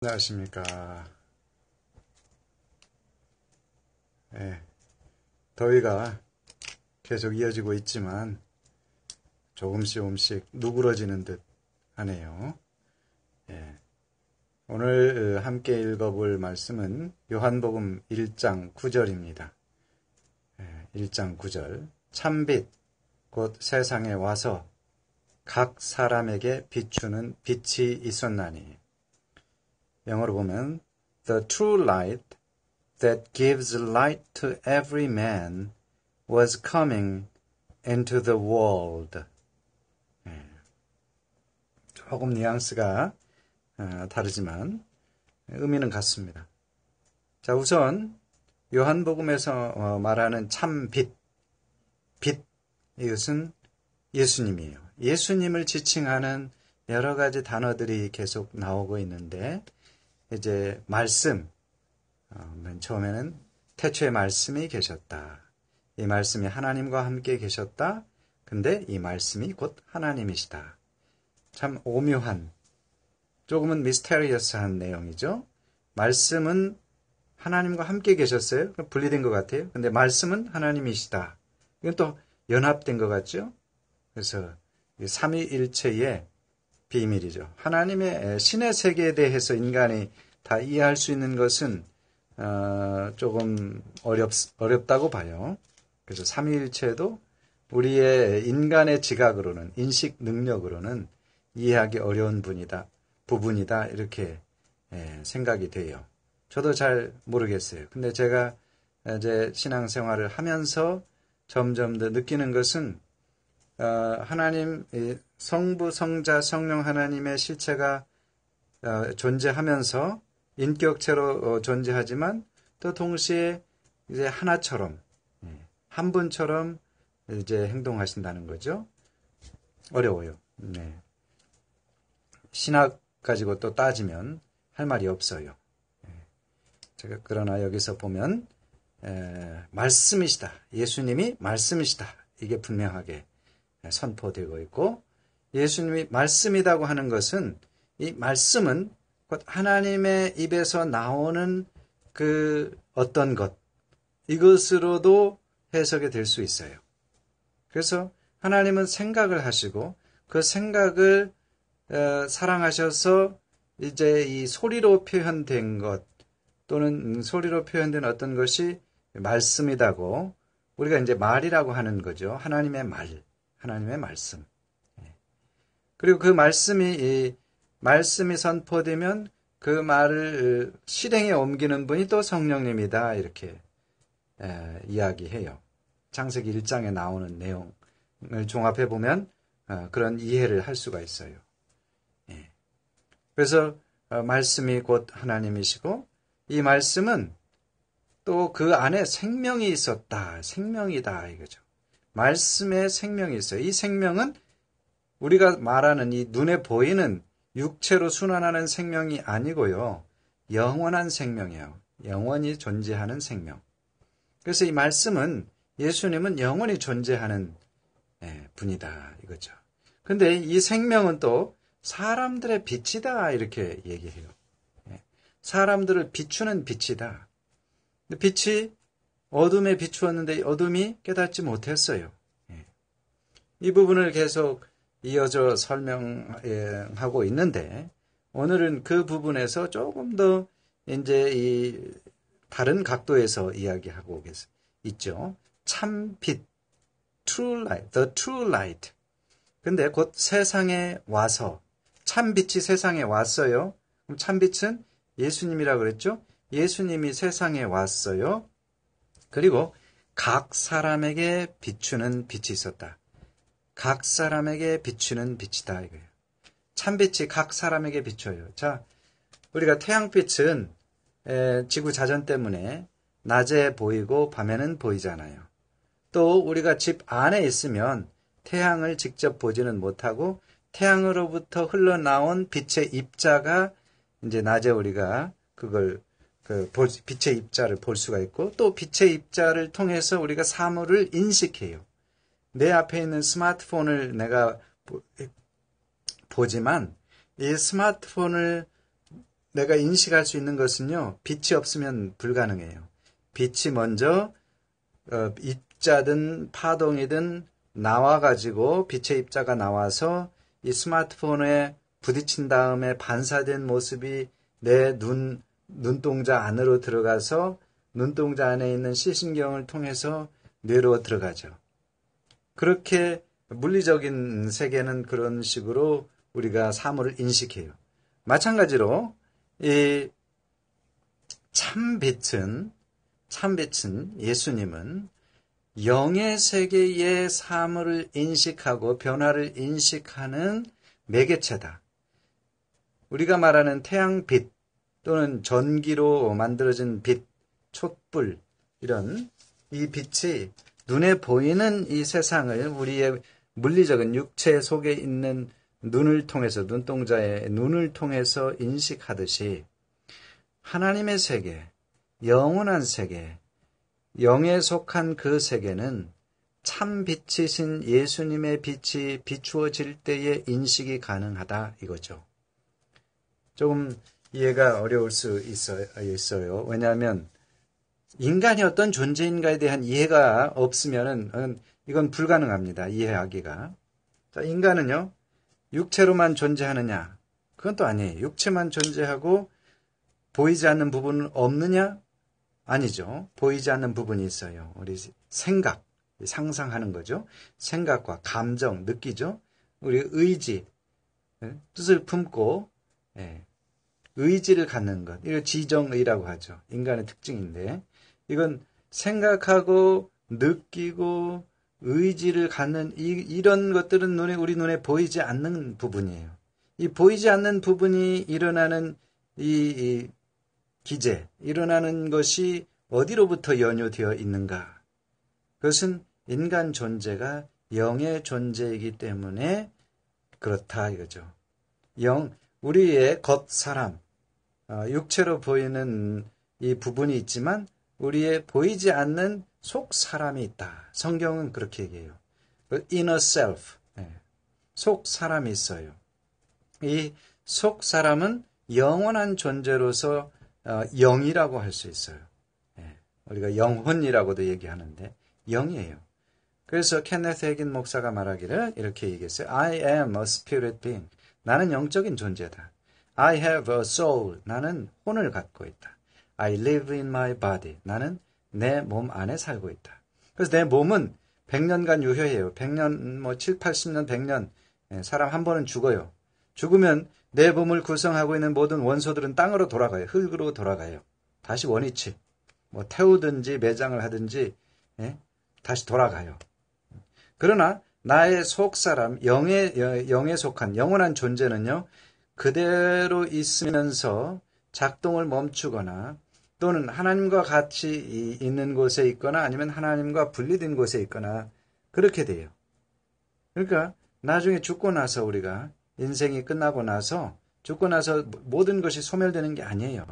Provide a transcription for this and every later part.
안녕하십니까. 더위가 계속 이어지고 있지만 조금씩 누그러지는 듯 하네요. 오늘 함께 읽어볼 말씀은 요한복음 1장 9절입니다. 1장 9절. 참빛 곧 세상에 와서 각 사람에게 비추는 빛이 있었나니. 영어로 보면 The true light that gives light to every man was coming into the world. 조금 뉘앙스가 다르지만 의미는 같습니다. 자, 우선 요한복음에서 말하는 참빛, 빛, 이것은 예수님이에요. 예수님을 지칭하는 여러 가지 단어들이 계속 나오고 있는데, 이제 말씀, 맨 처음에는 태초에 말씀이 계셨다. 이 말씀이 하나님과 함께 계셨다. 근데 이 말씀이 곧 하나님이시다. 참 오묘한, 조금은 미스테리어스한 내용이죠. 말씀은 하나님과 함께 계셨어요. 분리된 것 같아요. 근데 말씀은 하나님이시다. 이건 또 연합된 것 같죠. 그래서 삼위일체의 비밀이죠. 하나님의 신의 세계에 대해서 인간이 다 이해할 수 있는 것은 조금 어렵다고 봐요. 그래서 삼위일체도 우리의 인간의 지각으로는, 인식 능력으로는 이해하기 어려운 부분이다 이렇게 생각이 돼요. 저도 잘 모르겠어요. 근데 제가 이제 신앙생활을 하면서 점점 더 느끼는 것은 하나님, 성부, 성자, 성령 하나님의 실체가 존재하면서 인격체로 존재하지만 또 동시에 이제 하나처럼, 한 분처럼 이제 행동하신다는 거죠. 어려워요. 신학 가지고 또 따지면 할 말이 없어요. 제가 그러나 여기서 보면 말씀이시다. 예수님이 말씀이시다. 이게 분명하게 선포되고 있고, 예수님이 말씀이라고 하는 것은, 이 말씀은 곧 하나님의 입에서 나오는 그 어떤 것, 이것으로도 해석이 될 수 있어요. 그래서 하나님은 생각을 하시고 그 생각을 사랑하셔서 이제 이 소리로 표현된 것 또는 소리로 표현된 어떤 것이 말씀이라고, 우리가 이제 말이라고 하는 거죠. 하나님의 말, 하나님의 말씀. 그리고 그 말씀이 선포되면 그 말을 실행에 옮기는 분이 또 성령님이다 이렇게 이야기해요. 창세기 1장에 나오는 내용을 종합해 보면 그런 이해를 할 수가 있어요. 그래서 말씀이 곧 하나님이시고, 이 말씀은 또 그 안에 생명이 있었다. 생명이다 이거죠. 말씀에 생명이 있어요. 이 생명은 우리가 말하는 이 눈에 보이는 육체로 순환하는 생명이 아니고요. 영원한 생명이에요. 영원히 존재하는 생명. 그래서 이 말씀은, 예수님은 영원히 존재하는 분이다 이거죠. 근데 이 생명은 또 사람들의 빛이다 이렇게 얘기해요. 사람들을 비추는 빛이다. 빛이 어둠에 비추었는데 어둠이 깨닫지 못했어요. 이 부분을 계속 이어져 설명하고 있는데, 오늘은 그 부분에서 조금 더 이제 이 다른 각도에서 이야기하고 있죠. 참빛, true light, the true light. 근데 곧 세상에 와서, 참빛이 세상에 왔어요. 그럼 참빛은 예수님이라고 그랬죠? 예수님이 세상에 왔어요. 그리고 각 사람에게 비추는 빛이 있었다. 각 사람에게 비추는 빛이다 이거예요. 참빛이 각 사람에게 비춰요. 자, 우리가 태양빛은 지구 자전 때문에 낮에 보이고 밤에는 보이잖아요. 또 우리가 집 안에 있으면 태양을 직접 보지는 못하고 태양으로부터 흘러나온 빛의 입자가 이제 낮에 우리가 그걸 빛의 입자를 볼 수가 있고, 또 빛의 입자를 통해서 우리가 사물을 인식해요. 내 앞에 있는 스마트폰을 내가 보지만 이 스마트폰을 내가 인식할 수 있는 것은요, 빛이 없으면 불가능해요. 빛이 먼저 입자든 파동이든 나와가지고 빛의 입자가 나와서 이 스마트폰에 부딪힌 다음에 반사된 모습이 내 눈동자 안으로 들어가서 눈동자 안에 있는 시신경을 통해서 뇌로 들어가죠. 그렇게 물리적인 세계는 그런 식으로 우리가 사물을 인식해요. 마찬가지로 이 참빛은 예수님은 영의 세계의 사물을 인식하고 변화를 인식하는 매개체다. 우리가 말하는 태양빛 또는 전기로 만들어진 빛, 촛불 이런 이 빛이 눈에 보이는 이 세상을 우리의 물리적인 육체 속에 있는 눈을 통해서 눈동자의 눈을 통해서 인식하듯이 하나님의 세계, 영원한 세계, 영에 속한 그 세계는 참 빛이신 예수님의 빛이 비추어질 때에 인식이 가능하다 이거죠. 조금 이해가 어려울 수 있어요. 왜냐하면 인간이 어떤 존재인가에 대한 이해가 없으면은 이건 불가능합니다. 이해하기가. 자, 인간은요, 육체로만 존재하느냐? 그건 또 아니에요. 육체만 존재하고 보이지 않는 부분은 없느냐? 아니죠. 보이지 않는 부분이 있어요. 우리 생각, 상상하는 거죠. 생각과 감정, 느끼죠. 우리 의지, 뜻을 품고 의지를 갖는 것. 이걸 지정의라고 하죠. 인간의 특징인데 이건 생각하고 느끼고 의지를 갖는 이런 것들은 우리 눈에 보이지 않는 부분이에요. 이 보이지 않는 부분이 일어나는 이 기제, 일어나는 것이 어디로부터 연유되어 있는가? 그것은 인간 존재가 영의 존재이기 때문에 그렇다 이거죠. 우리의 겉사람, 육체로 보이는 이 부분이 있지만 우리의 보이지 않는 속사람이 있다. 성경은 그렇게 얘기해요. inner self, 속사람이 있어요. 이 속사람은 영원한 존재로서 영이라고 할 수 있어요. 우리가 영혼이라고도 얘기하는데 영이에요. 그래서 케네스 해긴 목사가 말하기를 이렇게 얘기했어요. I am a spirit being. 나는 영적인 존재다. I have a soul. 나는 혼을 갖고 있다. I live in my body. 나는 내 몸 안에 살고 있다. 그래서 내 몸은 100년간 유효해요. 100년, 7, 80년, 100년. 사람 한 번은 죽어요. 죽으면 내 몸을 구성하고 있는 모든 원소들은 땅으로 돌아가요. 흙으로 돌아가요. 다시 원위치. 태우든지 매장을 하든지 다시 돌아가요. 그러나 나의 속사람, 영에 속한 영원한 존재는요. 그대로 있으면서 작동을 멈추거나 또는 하나님과 같이 있는 곳에 있거나 아니면 하나님과 분리된 곳에 있거나 그렇게 돼요. 그러니까 나중에 죽고 나서 우리가 인생이 끝나고 나서 죽고 나서 모든 것이 소멸되는 게 아니에요.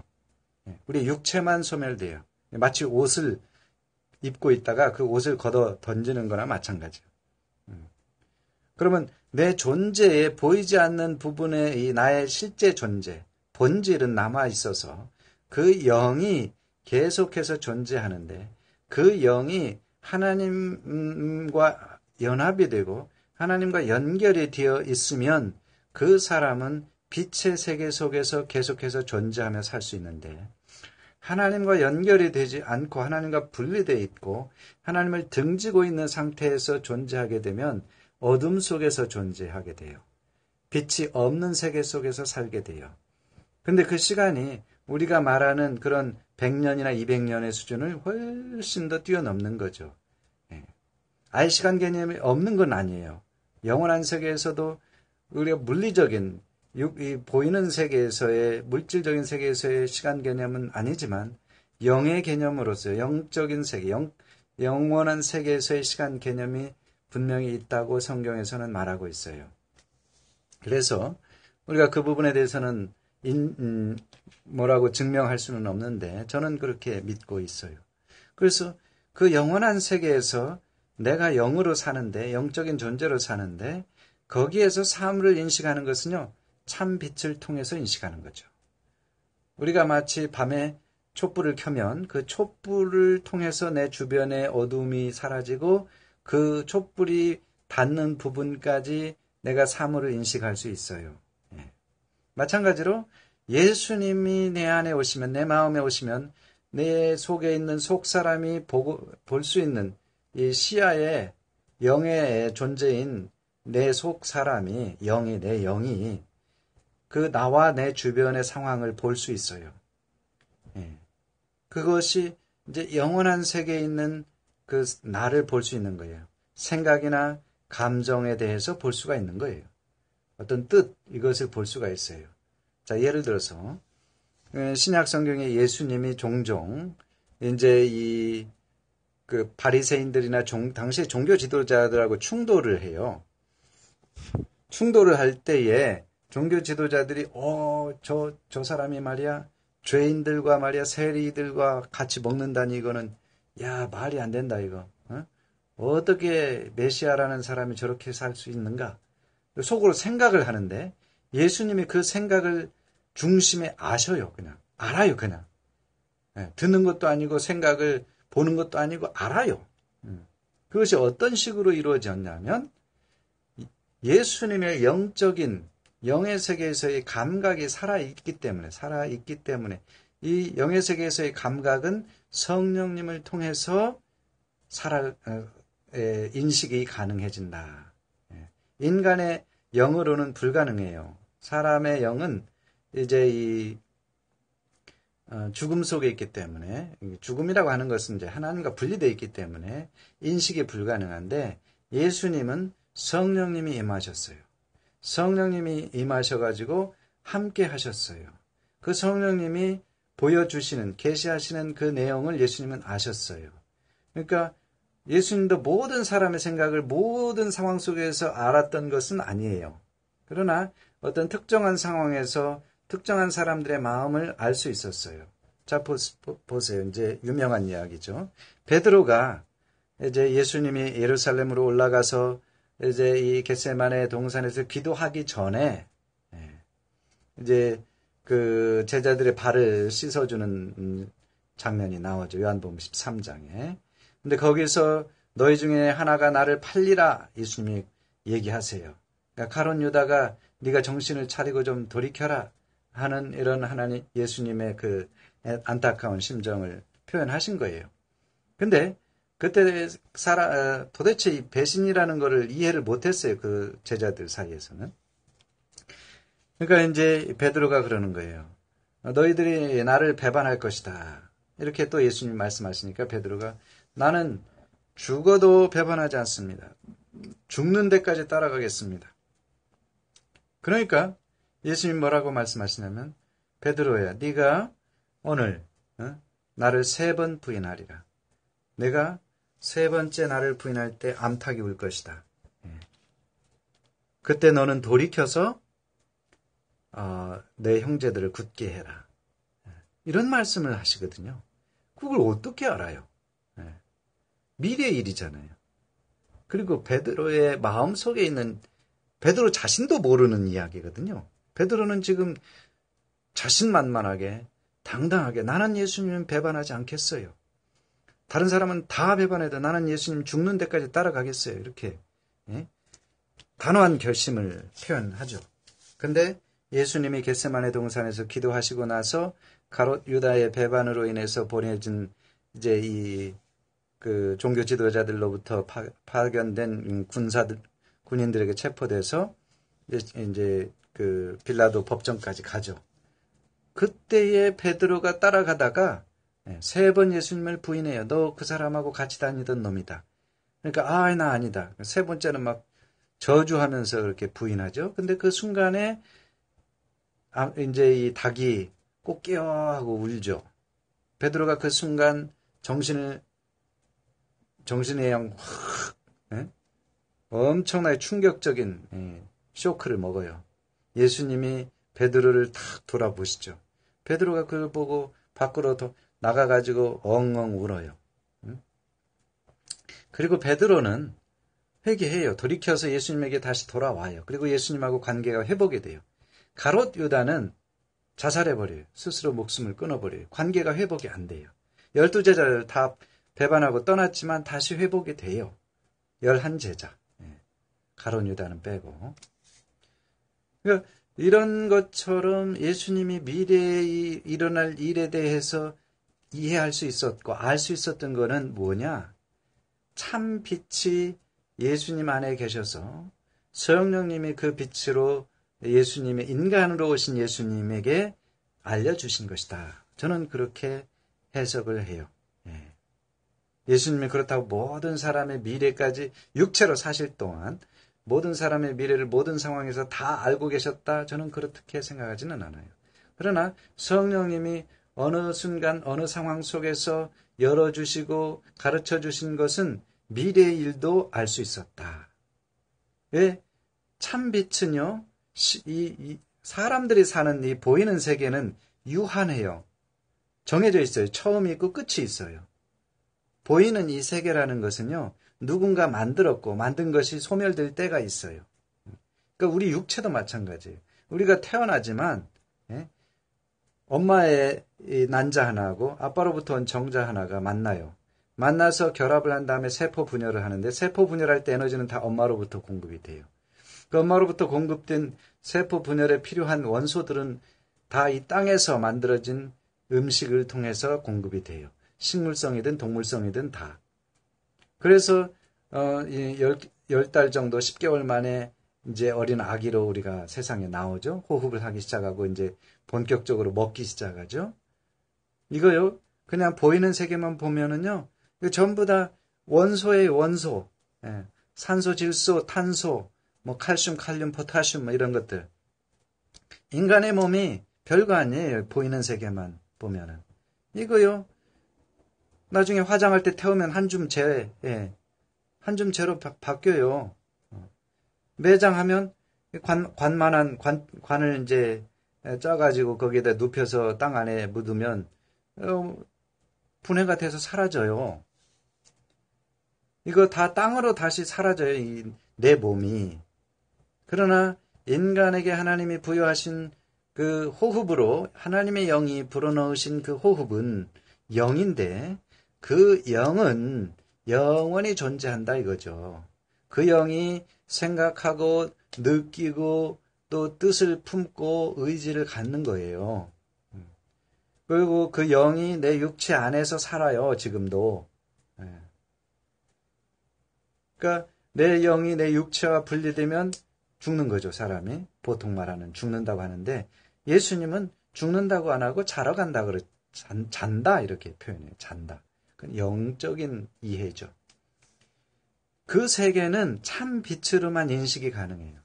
우리 육체만 소멸돼요. 마치 옷을 입고 있다가 그 옷을 걷어 던지는 거나 마찬가지예요. 그러면 내 존재에 보이지 않는 부분에 이 나의 실제 존재, 본질은 남아 있어서 그 영이 계속해서 존재하는데 그 영이 하나님과 연합이 되고 하나님과 연결이 되어 있으면 그 사람은 빛의 세계 속에서 계속해서 존재하며 살 수 있는데 하나님과 연결이 되지 않고 하나님과 분리되어 있고 하나님을 등지고 있는 상태에서 존재하게 되면 어둠 속에서 존재하게 돼요. 빛이 없는 세계 속에서 살게 돼요. 근데 그 시간이 우리가 말하는 그런 100년이나 200년의 수준을 훨씬 더 뛰어넘는 거죠. 아예 시간 개념이 없는 건 아니에요. 영원한 세계에서도 우리가 물리적인 이 보이는 세계에서의 물질적인 세계에서의 시간 개념은 아니지만 영의 개념으로서 영적인 세계, 영원한 세계에서의 시간 개념이 분명히 있다고 성경에서는 말하고 있어요. 그래서 우리가 그 부분에 대해서는 뭐라고 증명할 수는 없는데 저는 그렇게 믿고 있어요. 그래서 그 영원한 세계에서 내가 영으로 사는데 영적인 존재로 사는데 거기에서 사물을 인식하는 것은요. 참 빛을 통해서 인식하는 거죠. 우리가 마치 밤에 촛불을 켜면 그 촛불을 통해서 내 주변의 어두움이 사라지고 그 촛불이 닿는 부분까지 내가 사물을 인식할 수 있어요. 예. 마찬가지로 예수님이 내 안에 오시면, 내 마음에 오시면 내 속에 있는 속 사람이 볼 수 있는 이 시야의 영의 존재인 내 속 사람이, 내 영이 그 나와 내 주변의 상황을 볼 수 있어요. 예. 그것이 이제 영원한 세계에 있는 그 나를 볼 수 있는 거예요. 생각이나 감정에 대해서 볼 수가 있는 거예요. 어떤 뜻, 이것을 볼 수가 있어요. 자, 예를 들어서 신약 성경에 예수님이 종종 이제 그 바리새인들이나 당시 종교 지도자들하고 충돌을 해요. 충돌을 할 때에 종교 지도자들이 저 사람이 말이야 죄인들과 말이야 세리들과 같이 먹는다니 이거는 야 말이 안 된다 이거. 어떻게 메시아라는 사람이 저렇게 살 수 있는가? 속으로 생각을 하는데 예수님이 그 생각을 중심에 아셔요. 그냥 알아요. 그냥 듣는 것도 아니고 생각을 보는 것도 아니고 알아요. 그것이 어떤 식으로 이루어졌냐면 예수님의 영적인 영의 세계에서의 감각이 살아있기 때문에 이 영의 세계에서의 감각은 성령님을 통해서 인식이 가능해진다. 인간의 영으로는 불가능해요. 사람의 영은 이제 죽음 속에 있기 때문에, 죽음이라고 하는 것은 이제 하나님과 분리되어 있기 때문에 인식이 불가능한데 예수님은 성령님이 임하셨어요. 성령님이 임하셔가지고 함께 하셨어요. 그 성령님이 보여주시는, 계시하시는 그 내용을 예수님은 아셨어요. 그러니까 예수님도 모든 사람의 생각을 모든 상황 속에서 알았던 것은 아니에요. 그러나 어떤 특정한 상황에서 특정한 사람들의 마음을 알 수 있었어요. 자, 보세요. 이제 유명한 이야기죠. 베드로가 이제 예수님이 예루살렘으로 올라가서 이제 이 겟세마네 동산에서 기도하기 전에 이제 그 제자들의 발을 씻어주는 장면이 나오죠. 요한복음 13장에. 근데 거기서 너희 중에 하나가 나를 팔리라 예수님이 얘기하세요. 그러니까 가룟 유다가 네가 정신을 차리고 좀 돌이켜라 하는 이런 하나님 예수님의 그 안타까운 심정을 표현하신 거예요. 근데 그때 도대체 이 배신이라는 거를 이해를 못했어요. 그 제자들 사이에서는. 그러니까 이제 베드로가 그러는 거예요. 너희들이 나를 배반할 것이다. 이렇게 또 예수님 말씀하시니까 베드로가 나는 죽어도 배반하지 않습니다. 죽는 데까지 따라가겠습니다. 그러니까 예수님 뭐라고 말씀하시냐면 베드로야 네가 오늘 나를 3번 부인하리라. 내가 3번째 나를 부인할 때 암탉이 울 것이다. 그때 너는 돌이켜서 내 형제들을 굳게 해라. 이런 말씀을 하시거든요. 그걸 어떻게 알아요? 미래의 일이잖아요. 그리고 베드로의 마음속에 있는 베드로 자신도 모르는 이야기거든요. 베드로는 지금 자신만만하게 당당하게 나는 예수님은 배반하지 않겠어요. 다른 사람은 다 배반해도 나는 예수님 죽는 데까지 따라가겠어요. 이렇게 단호한 결심을 표현하죠. 근데 예수님이 겟세마네 동산에서 기도하시고 나서 가롯 유다의 배반으로 인해서 보내진 이제 그 종교 지도자들로부터 파견된 군인들에게 체포돼서 이제 그 빌라도 법정까지 가죠. 그때에 베드로가 따라가다가 3번 예수님을 부인해요. 너 그 사람하고 같이 다니던 놈이다. 그러니까 나 아니다. 3번째는 막 저주하면서 그렇게 부인하죠. 근데 그 순간에 이제 이 닭이 꼭 깨어 하고 울죠. 베드로가 그 순간 정신의 양 확 엄청나게 충격적인 쇼크를 먹어요. 예수님이 베드로를 탁 돌아보시죠. 베드로가 그걸 보고 밖으로 나가가지고 엉엉 울어요. 그리고 베드로는 회개해요. 돌이켜서 예수님에게 다시 돌아와요. 그리고 예수님하고 관계가 회복이 돼요. 가롯 유다는 자살해버려요. 스스로 목숨을 끊어버려요. 관계가 회복이 안 돼요. 12제자를 다 배반하고 떠났지만 다시 회복이 돼요. 11제자. 가룟 유다는 빼고. 그러니까 이런 것처럼 예수님이 미래에 일어날 일에 대해서 이해할 수 있었고 알 수 있었던 거는 뭐냐? 참 빛이 예수님 안에 계셔서 성령님이 그 빛으로 예수님의 인간으로 오신 예수님에게 알려주신 것이다. 저는 그렇게 해석을 해요. 예수님이 그렇다고 모든 사람의 미래까지 육체로 사실 동안 모든 사람의 미래를 모든 상황에서 다 알고 계셨다. 저는 그렇게 생각하지는 않아요. 그러나 성령님이 어느 순간 어느 상황 속에서 열어주시고 가르쳐주신 것은 미래의 일도 알 수 있었다. 왜? 참빛은요. 사람들이 사는 이 보이는 세계는 유한해요. 정해져 있어요. 처음이 있고 끝이 있어요. 보이는 이 세계라는 것은요. 누군가 만들었고 만든 것이 소멸될 때가 있어요. 그러니까 우리 육체도 마찬가지예요. 우리가 태어나지만 엄마의 난자 하나하고 아빠로부터 온 정자 하나가 만나요. 만나서 결합을 한 다음에 세포 분열을 하는데 세포 분열할 때 에너지는 다 엄마로부터 공급이 돼요. 그 엄마로부터 공급된 세포 분열에 필요한 원소들은 다 이 땅에서 만들어진 음식을 통해서 공급이 돼요. 식물성이든 동물성이든 다. 그래서 10달 정도 10개월 만에 이제 어린 아기로 우리가 세상에 나오죠. 호흡을 하기 시작하고 이제 본격적으로 먹기 시작하죠. 이거요. 그냥 보이는 세계만 보면은요. 이거 전부 다 원소의 원소. 산소, 질소, 탄소, 뭐 칼슘, 칼륨, 포타슘 뭐 이런 것들. 인간의 몸이 별거 아니에요. 보이는 세계만 보면은. 이거요. 나중에 화장할 때 태우면 한 줌재, 한 줌재로 바뀌어요. 매장하면 관만한 관을 이제 짜가지고 거기에다 눕혀서 땅 안에 묻으면 분해가 돼서 사라져요. 이거 다 땅으로 다시 사라져요. 내 몸이. 그러나 인간에게 하나님이 부여하신 그 호흡으로 하나님의 영이 불어넣으신 그 호흡은 영인데 그 영은 영원히 존재한다 이거죠. 그 영이 생각하고 느끼고 또 뜻을 품고 의지를 갖는 거예요. 그리고 그 영이 내 육체 안에서 살아요. 지금도. 그러니까 내 영이 내 육체와 분리되면 죽는 거죠. 사람이. 보통 말하는 죽는다고 하는데 예수님은 죽는다고 안 하고 자러 간다 잔다 이렇게 표현해요. 잔다. 영적인 이해죠. 그 세계는 참 빛으로만 인식이 가능해요.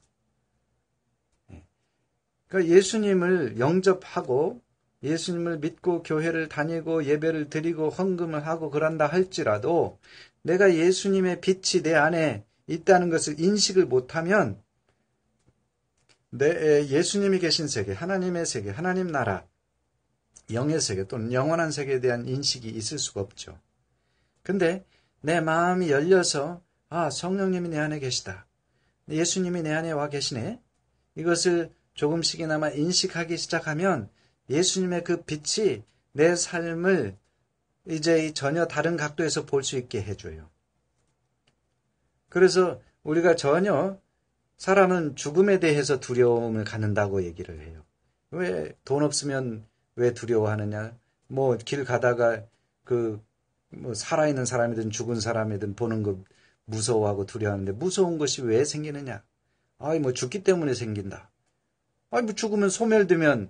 그러니까 예수님을 영접하고 예수님을 믿고 교회를 다니고 예배를 드리고 헌금을 하고 그런다 할지라도 내가 예수님의 빛이 내 안에 있다는 것을 인식을 못하면 예수님이 계신 세계, 하나님의 세계, 하나님 나라, 영의 세계 또는 영원한 세계에 대한 인식이 있을 수가 없죠. 근데 내 마음이 열려서 성령님이 내 안에 계시다. 예수님이 내 안에 와 계시네. 이것을 조금씩이나마 인식하기 시작하면 예수님의 그 빛이 내 삶을 이제 전혀 다른 각도에서 볼 수 있게 해줘요. 그래서 우리가 전혀 사람은 죽음에 대해서 두려움을 갖는다고 얘기를 해요. 왜 돈 없으면 왜 두려워하느냐? 뭐 길 가다가 뭐 살아있는 사람이든 죽은 사람이든 보는 거 무서워하고 두려워하는데 무서운 것이 왜 생기느냐? 뭐 죽기 때문에 생긴다. 뭐 죽으면 소멸되면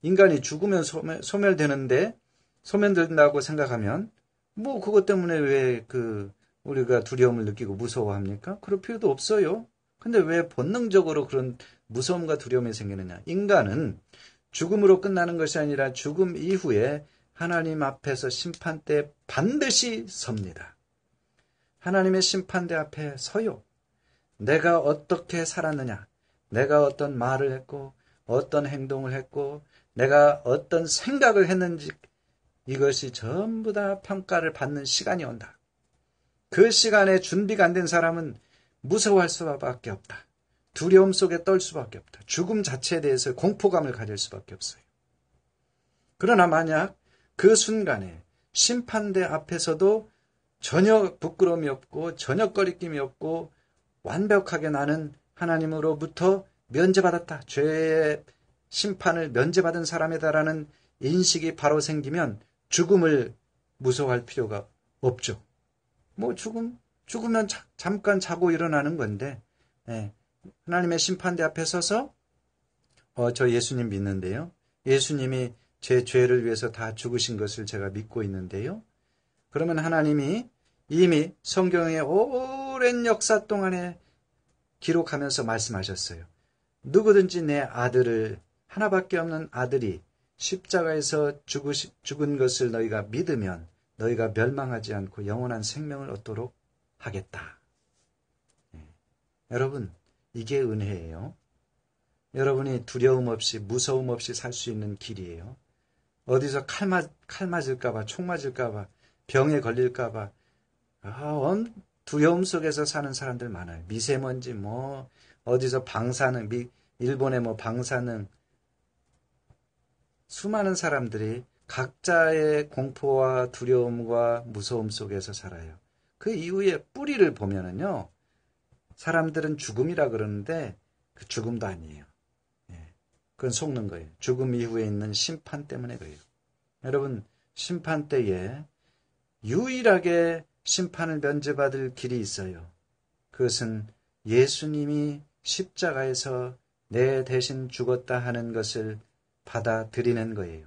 인간이 죽으면 소멸되는데 소멸된다고 생각하면 뭐 그것 때문에 왜 우리가 두려움을 느끼고 무서워합니까? 그럴 필요도 없어요. 근데 왜 본능적으로 그런 무서움과 두려움이 생기느냐? 인간은 죽음으로 끝나는 것이 아니라 죽음 이후에 하나님 앞에서 심판대 반드시 섭니다. 하나님의 심판대 앞에 서요. 내가 어떻게 살았느냐? 내가 어떤 말을 했고 어떤 행동을 했고 내가 어떤 생각을 했는지 이것이 전부 다 평가를 받는 시간이 온다. 그 시간에 준비가 안 된 사람은 무서워할 수밖에 없다. 두려움 속에 떨 수밖에 없다. 죽음 자체에 대해서 공포감을 가질 수밖에 없어요. 그러나 만약 그 순간에 심판대 앞에서도 전혀 부끄러움이 없고 전혀 꺼리낌이 없고 완벽하게 나는 하나님으로부터 면제받았다. 죄의 심판을 면제받은 사람이다라는 인식이 바로 생기면 죽음을 무서워할 필요가 없죠. 뭐 죽으면 잠깐 자고 일어나는 건데, 하나님의 심판대 앞에 서서 저 예수님 믿는데요. 예수님이 제 죄를 위해서 다 죽으신 것을 제가 믿고 있는데요. 그러면 하나님이 이미 성경의 오랜 역사 동안에 기록하면서 말씀하셨어요. 누구든지 내 아들을, 하나밖에 없는 아들이 십자가에서 죽은 것을 너희가 믿으면 너희가 멸망하지 않고 영원한 생명을 얻도록 하겠다. 여러분, 이게 은혜예요. 여러분이 두려움 없이 무서움 없이 살 수 있는 길이에요. 어디서 칼 맞을까봐, 총 맞을까봐, 병에 걸릴까봐 두려움 속에서 사는 사람들 많아요. 미세먼지, 어디서 방사능, 일본의 방사능, 수많은 사람들이 각자의 공포와 두려움과 무서움 속에서 살아요. 그 이후에 뿌리를 보면은요, 사람들은 죽음이라 그러는데 그 죽음도 아니에요. 그건 속는 거예요. 죽음 이후에 있는 심판 때문에 그래요. 여러분, 심판 때에 유일하게 심판을 면제받을 길이 있어요. 그것은 예수님이 십자가에서 내 대신 죽었다 하는 것을 받아들이는 거예요.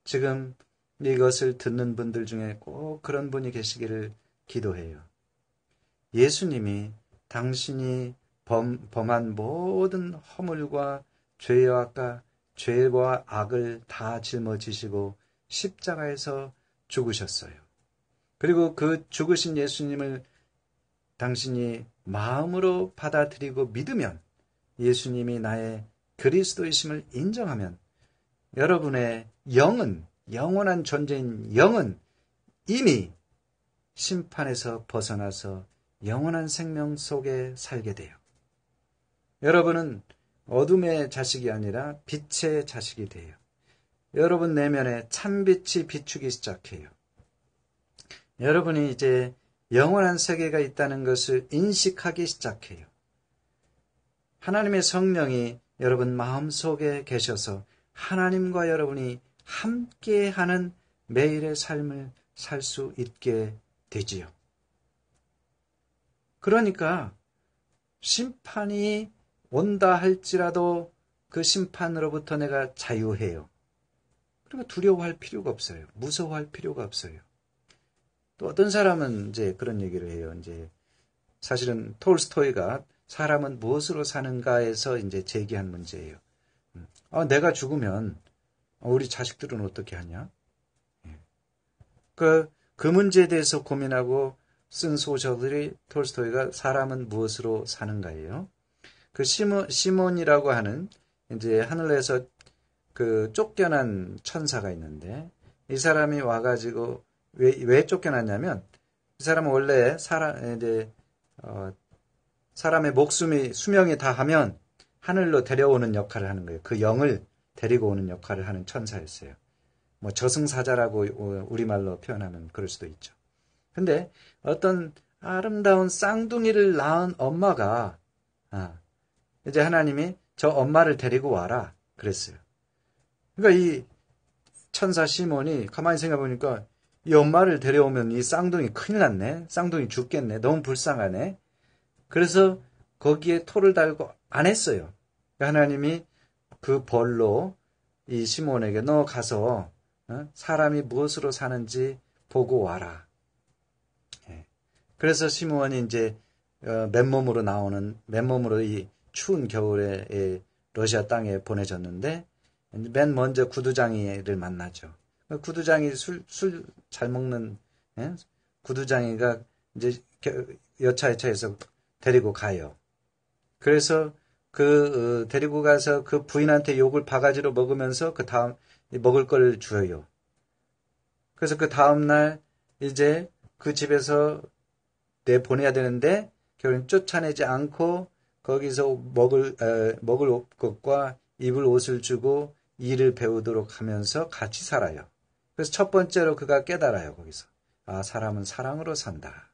지금 이것을 듣는 분들 중에 꼭 그런 분이 계시기를 기도해요. 예수님이 당신이 범한 모든 허물과 죄와 악을 다 짊어지시고 십자가에서 죽으셨어요. 그리고 그 죽으신 예수님을 당신이 마음으로 받아들이고 믿으면, 예수님이 나의 그리스도이심을 인정하면 여러분의 영은, 영원한 존재인 영은 이미 심판에서 벗어나서 영원한 생명 속에 살게 돼요. 여러분은 어둠의 자식이 아니라 빛의 자식이 돼요. 여러분 내면에 참빛이 비추기 시작해요. 여러분이 이제 영원한 세계가 있다는 것을 인식하기 시작해요. 하나님의 성령이 여러분 마음속에 계셔서 하나님과 여러분이 함께하는 매일의 삶을 살 수 있게 되지요. 그러니까 심판이 온다 할지라도 그 심판으로부터 내가 자유해요. 그리고 두려워할 필요가 없어요. 무서워할 필요가 없어요. 또 어떤 사람은 이제 그런 얘기를 해요. 이제 사실은 톨스토이가 사람은 무엇으로 사는가에서 이제 제기한 문제예요. 내가 죽으면 우리 자식들은 어떻게 하냐? 그 문제에 대해서 고민하고 쓴 소설들이 톨스토이가 사람은 무엇으로 사는가예요. 그 시몬이라고 하는 이제 하늘에서 그 쫓겨난 천사가 있는데, 이 사람이 와가지고 왜 쫓겨났냐면, 이 사람은 원래 사람의 수명이 다하면 하늘로 데려오는 역할을 하는 거예요. 그 영을 데리고 오는 역할을 하는 천사였어요. 저승사자라고 우리말로 표현하면 그럴 수도 있죠. 근데 어떤 아름다운 쌍둥이를 낳은 엄마가 이제 하나님이 저 엄마를 데리고 와라 그랬어요. 그러니까 이 천사 시몬이 가만히 생각해보니까 이 엄마를 데려오면 이 쌍둥이 큰일 났네. 쌍둥이 죽겠네. 너무 불쌍하네. 그래서 거기에 토를 달고 안 했어요. 하나님이 그 벌로 이 시몬에게 너 가서 사람이 무엇으로 사는지 보고 와라. 그래서 시몬이 이제 맨몸으로 이 추운 겨울에 러시아 땅에 보내졌는데, 맨 먼저 구두장이를 만나죠. 구두장이 술 잘 먹는 구두장이가 이제 여차여차해서 데리고 가요. 그래서 데리고 가서 그 부인한테 욕을 바가지로 먹으면서 그 다음 먹을 걸 줘요. 그래서 그 다음 날 이제 그 집에서 내보내야 되는데 결국은 쫓아내지 않고 거기서 먹을 것과 입을 옷을 주고 일을 배우도록 하면서 같이 살아요. 그래서 첫 번째로 그가 깨달아요, 거기서. 아, 사람은 사랑으로 산다.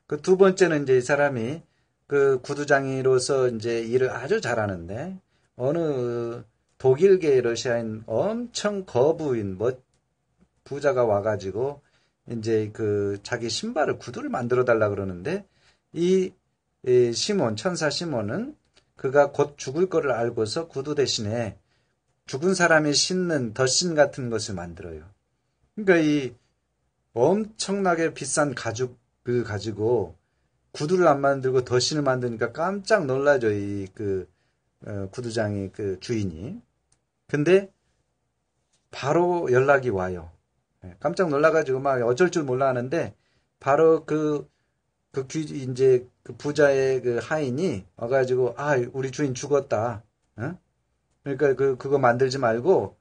그 두 번째는 이제 이 사람이 그 구두장이로서 이제 일을 아주 잘하는데, 어느 독일계 러시아인 엄청 거부인 부자가 와가지고, 이제 그 자기 신발을 구두를 만들어 달라 그러는데, 이 시몬, 천사 시몬은 그가 곧 죽을 거를 알고서 구두 대신에 죽은 사람이 신는 덧신 같은 것을 만들어요. 그러니까 이 엄청나게 비싼 가죽을 가지고 구두를 안 만들고 덧신을 만드니까 깜짝 놀라죠. 이 구두장이 그 주인이. 근데 바로 연락이 와요. 깜짝 놀라가지고 막 어쩔 줄 몰라 하는데 바로 이제 그 부자의 그 하인이 와가지고 우리 주인 죽었다. 어? 그러니까 그거 만들지 말고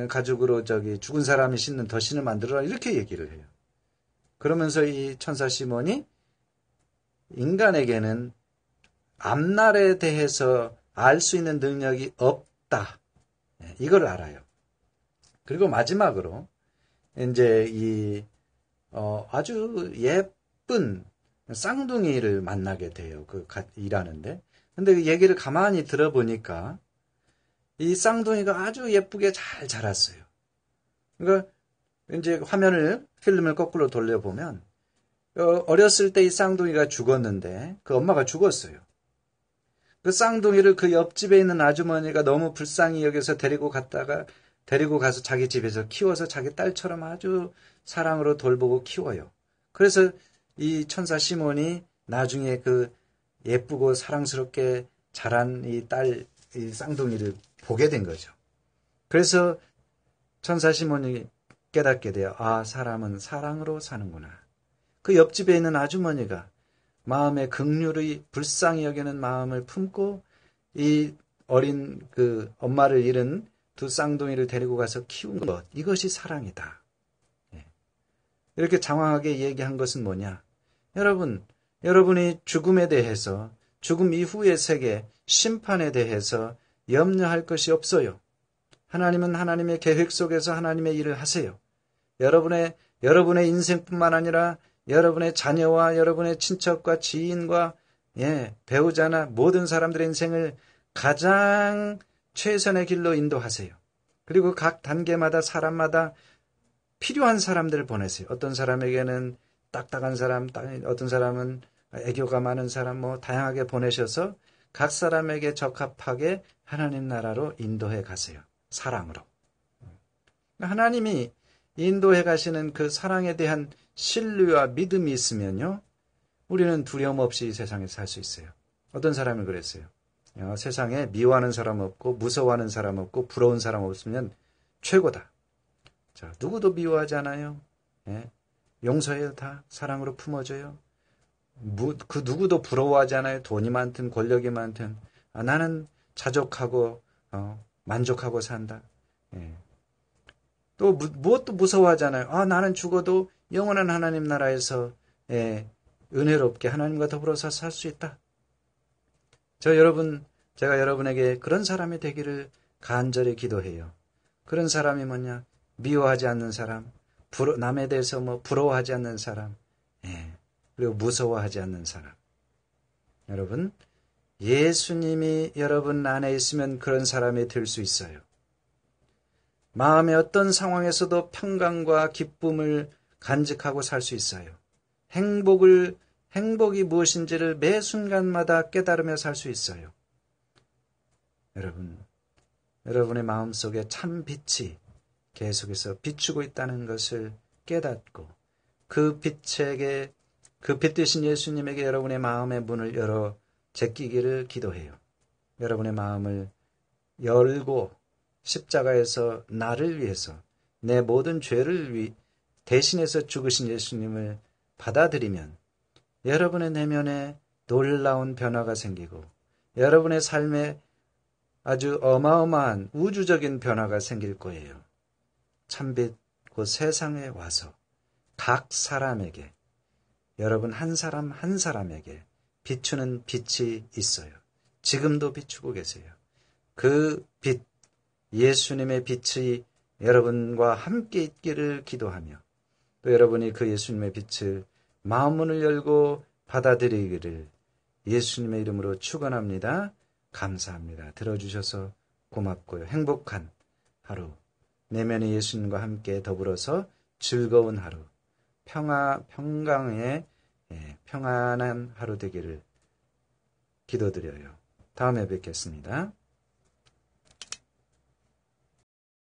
가죽으로 죽은 사람이 신는 덧신을 만들어라 이렇게 얘기를 해요. 그러면서 이 천사 시몬이 인간에게는 앞날에 대해서 알 수 있는 능력이 없다. 이걸 알아요. 그리고 마지막으로 이제 아주 예쁜 쌍둥이를 만나게 돼요. 일하는데. 근데 그 얘기를 가만히 들어보니까 이 쌍둥이가 아주 예쁘게 잘 자랐어요. 그러니까 이제 필름을 거꾸로 돌려보면 어렸을 때 이 쌍둥이가 죽었는데 그 엄마가 죽었어요. 그 쌍둥이를 그 옆집에 있는 아주머니가 너무 불쌍히 여겨서 데리고 가서 자기 집에서 키워서 자기 딸처럼 아주 사랑으로 돌보고 키워요. 그래서 이 천사 시몬이 나중에 그 예쁘고 사랑스럽게 자란 이 쌍둥이를 보게 된 거죠. 그래서 천사 시몬이 깨닫게 돼요. 아, 사람은 사랑으로 사는구나. 그 옆집에 있는 아주머니가 마음에 긍휼히 불쌍히 여기는 마음을 품고 이 어린 그 엄마를 잃은 두 쌍둥이를 데리고 가서 키운 것, 이것이 사랑이다. 이렇게 장황하게 얘기한 것은 뭐냐? 여러분이 죽음에 대해서, 죽음 이후의 세계, 심판에 대해서 염려할 것이 없어요. 하나님은 하나님의 계획 속에서 하나님의 일을 하세요. 여러분의 인생뿐만 아니라 여러분의 자녀와 여러분의 친척과 지인과 배우자나 모든 사람들의 인생을 가장 최선의 길로 인도하세요. 그리고 각 단계마다 사람마다 필요한 사람들을 보내세요. 어떤 사람에게는 딱딱한 사람, 어떤 사람은 애교가 많은 사람, 다양하게 보내셔서 각 사람에게 적합하게 하나님 나라로 인도해 가세요. 사랑으로. 하나님이 인도해 가시는 그 사랑에 대한 신뢰와 믿음이 있으면요, 우리는 두려움 없이 이 세상에서 살 수 있어요. 어떤 사람이 그랬어요. 세상에 미워하는 사람 없고 무서워하는 사람 없고 부러운 사람 없으면 최고다. 자, 누구도 미워하지 않아요. 용서해요. 다 사랑으로 품어줘요. 그 누구도 부러워하지 않아요. 돈이 많든 권력이 많든 나는 자족하고 만족하고 산다. 또 무엇도 무서워하잖아요. 나는 죽어도 영원한 하나님 나라에서 은혜롭게 하나님과 더불어서 살 수 있다. 제가 여러분에게 그런 사람이 되기를 간절히 기도해요. 그런 사람이 뭐냐? 미워하지 않는 사람, 남에 대해서 부러워하지 않는 사람, 그리고 무서워하지 않는 사람. 여러분, 예수님이 여러분 안에 있으면 그런 사람이 될 수 있어요. 마음의 어떤 상황에서도 평강과 기쁨을 간직하고 살 수 있어요. 행복이 무엇인지를 매 순간마다 깨달으며 살 수 있어요. 여러분의 마음속에 참 빛이 계속해서 비추고 있다는 것을 깨닫고 그 빛 되신 예수님에게 여러분의 마음의 문을 열어 제끼기를 기도해요. 여러분의 마음을 열고 십자가에서 나를 위해서 내 모든 죄를 대신해서 죽으신 예수님을 받아들이면 여러분의 내면에 놀라운 변화가 생기고 여러분의 삶에 아주 어마어마한 우주적인 변화가 생길 거예요. 참빛 그 세상에 와서 각 사람에게 여러분 한 사람 한 사람에게 비추는 빛이 있어요. 지금도 비추고 계세요. 그 빛, 예수님의 빛이 여러분과 함께 있기를 기도하며 또 여러분이 그 예수님의 빛을 마음문을 열고 받아들이기를 예수님의 이름으로 축원합니다. 감사합니다. 들어주셔서 고맙고요. 행복한 하루, 내면의 예수님과 함께 더불어서 즐거운 하루, 평강의 평안한 하루 되기를 기도드려요. 다음에 뵙겠습니다.